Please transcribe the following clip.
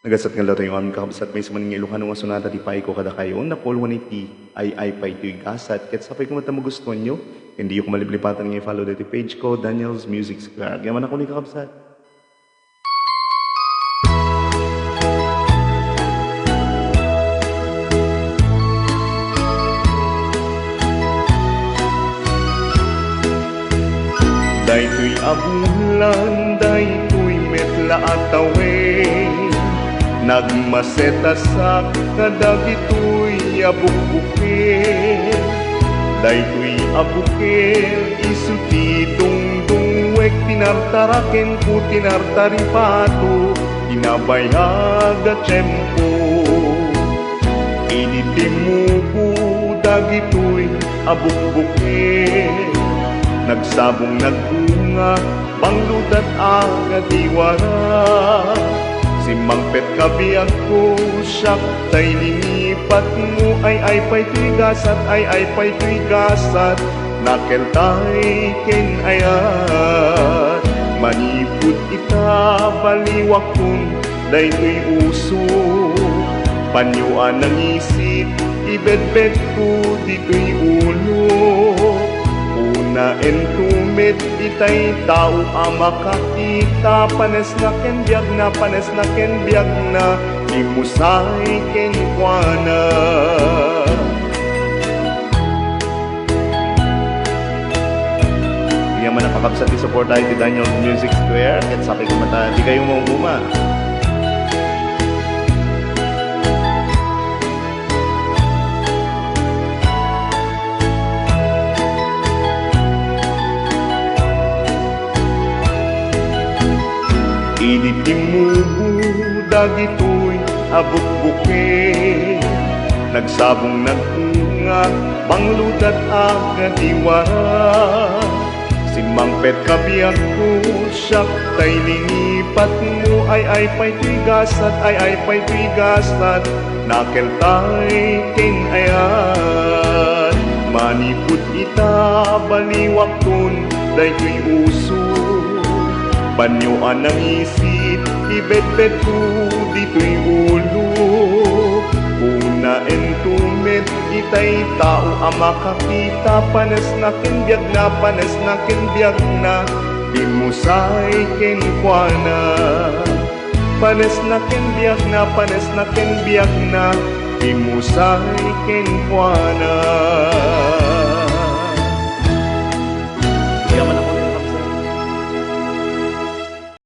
Nagasat nga lato yung aming kakabsat may sumaning nga Ilocano nga sonata di pay ko kada kayo na Paul 180 ay pay to'y gasat ket sapay ko mata mo gusto nyo hindi ko maliblipatan nga i-follow dito page ko Daniel's Music Square kaya man ako ni kakabsat. Daytoy abulan, daytoy metla at away nagmaseta sa kadagitoy abukbukel daytoy abukel isuti dungdungwek tinartaraken ko tinartaripato inabayag at tiyempo initimuko dagitoy abukbukel nagsabong nagbunga bangludat aga diwara si mangpet kabiyak ko siyak tay linipat mo ay pay tuy gasat ay pay tuy gasat nakeltay ken ayat maniput ita baliwak kun daytoy uso panyuan ng isip ibedbed ko ditoy ulo una entumit itay tao amakakita panes na ken biag na imusay ken kuana Iya man nakakabsat i support tayo di Daniel's Music Square ket sabi ko mata di kayo maumuma Initimuko dagitoy abukbuke nagsabong nagbunga bangludat aga diwara si mangpet kabiyak ko siyak tay linipat mo ay pay tuy gasat ay pay tuy gasat nakeltay ken ayat maniput ita baliwak kun daytoy uso Panyuan ng isip, ibedbed ko dito'y ulo Una entumit, itay tao amakakita Panes na kinbiag na Imusay kenkwana Panes na kinbiag na Imusay kenkwana